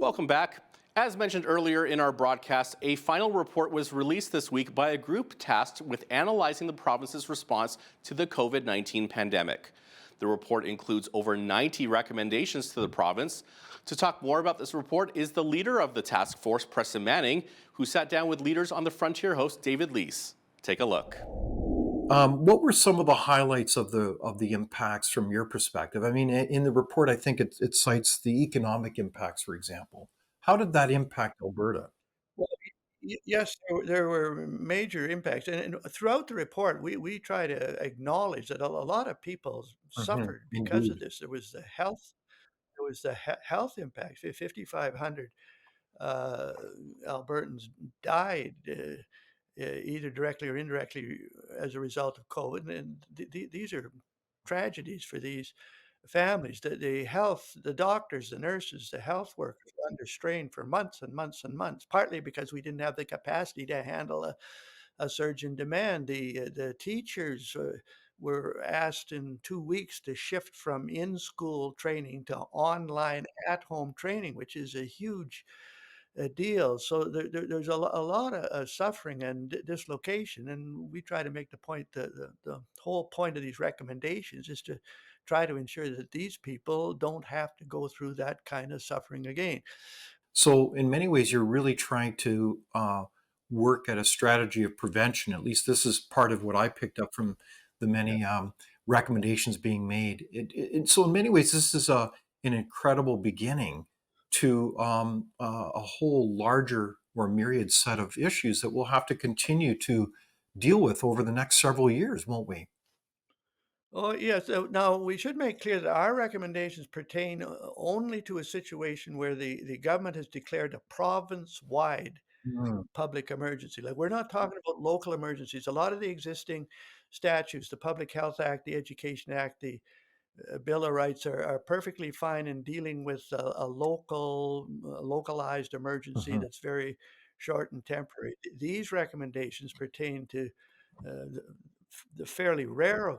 Welcome back. As mentioned earlier in our broadcast, a final report was released this week by a group tasked with analyzing the province's response to the COVID-19 pandemic. The report includes over 90 recommendations to the province. To talk more about this report is the leader of the task force, Preston Manning, who sat down with leaders on the Frontier host, David Leese. Take a look. What were some of the highlights of the impacts from your perspective? I mean, in the report, I think it cites the economic impacts, for example. How did that impact Alberta? Well, yes, there were major impacts, and throughout the report, we try to acknowledge that a lot of people Mhm, suffered because of indeed. this. There was the health impacts. 5,500 uh, Albertans died, either directly or indirectly as a result of COVID, and these are tragedies for these families. The doctors, the nurses, the health workers were under strain for months and months and months, partly because we didn't have the capacity to handle a surge in demand. The teachers were asked in 2 weeks to shift from in-school training to online at-home training, which is a huge deal. So there's a lot of suffering and dislocation, and we try to make the point that the whole point of these recommendations is to try to ensure that these people don't have to go through that kind of suffering again. So, in many ways, you're really trying to work at a strategy of prevention. At least this is part of what I picked up from the Yeah. many recommendations being made. So, in many ways, this is an incredible beginning to a whole larger or myriad set of issues that we'll have to continue to deal with over the next several years, won't we? Oh, yes. So now we should make clear that our recommendations pertain only to a situation where the government has declared a province-wide Mm. public emergency. Like, we're not talking about local emergencies. A lot of the existing statutes, the Public Health Act, the Education Act, the Bill of Rights are perfectly fine in dealing with localized emergency Mhm. that's very short and temporary. These recommendations pertain to the fairly rare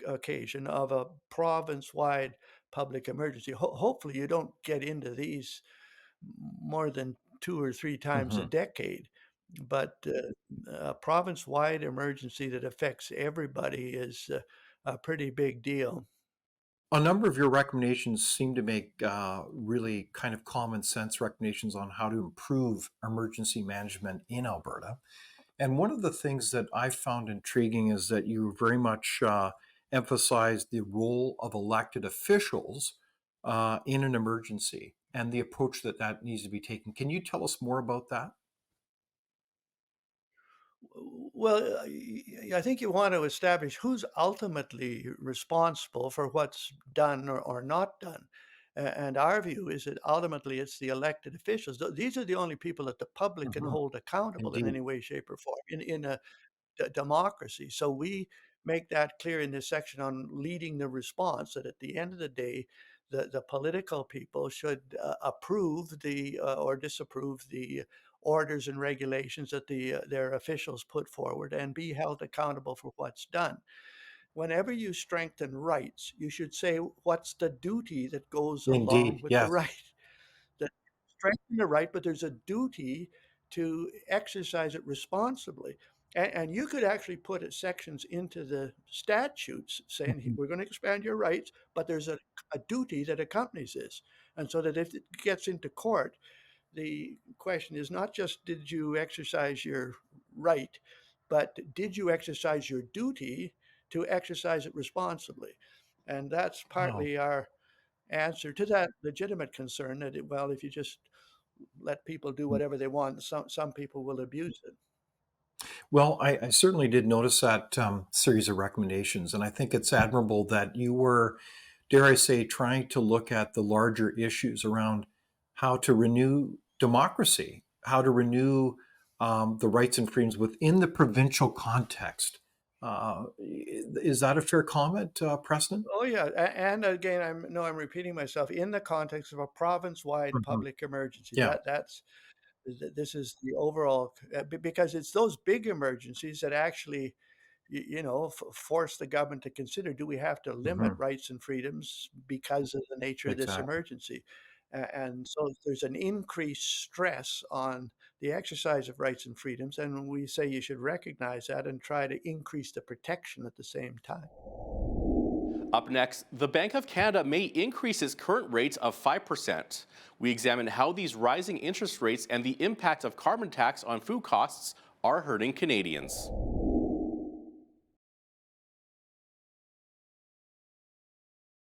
occasion of a province-wide public emergency. Hopefully, you don't get into these more than 2 or 3 times a Mhm. decade. But a province-wide emergency that affects everybody is a pretty big deal. A number of your recommendations seem to make really kind of common sense recommendations on how to improve emergency management in Alberta. And one of the things that I found intriguing is that you very much emphasize the role of elected officials in an emergency and the approach that that needs to be taken. Can you tell us more about that? Well, I think you want to establish who's ultimately responsible for what's done or not done. And our view is that ultimately it's the elected officials. These are the only people that the public can Mhm. hold accountable in Indeed. any way, shape, or form in a democracy. So we make that clear in this section on leading the response that at the end of the day, the political people should approve or disapprove the orders and regulations that their officials put forward and be held accountable for what's done. Whenever you strengthen rights, you should say what's the duty that goes along Indeed. with the Yes. right. That strengthen the right, but there's a duty to exercise it responsibly. And you could actually put sections into the statutes saying Mhm. we're going to expand your rights, but there's a duty that accompanies this. And so that if it gets into court, the question is not just did you exercise your right, but did you exercise your duty to exercise it responsibly? And that's Oh. partly our answer to that legitimate concern that well, if you just let people do whatever they want, some people will abuse it. Well, I certainly did notice that series of recommendations, and I think it's admirable that you were, dare I say, trying to look at the larger issues around how to renew democracy, how to renew the rights and freedoms within the provincial context. Is that a fair comment, Preston? Oh yeah, and again, I'm repeating myself in the context of a province-wide Mhm. public emergency. Yeah. This is the overall because it's those big emergencies that actually force the government to consider, do we have to limit Mhm. rights and freedoms because of the nature of this Exactly. emergency? And so there's an increased stress on the exercise of rights and freedoms, and we say you should recognize that and try to increase the protection at the same time. Up next, the Bank of Canada may increase its current rate of 5%. We examine how these rising interest rates and the impact of carbon tax on food costs are hurting Canadians.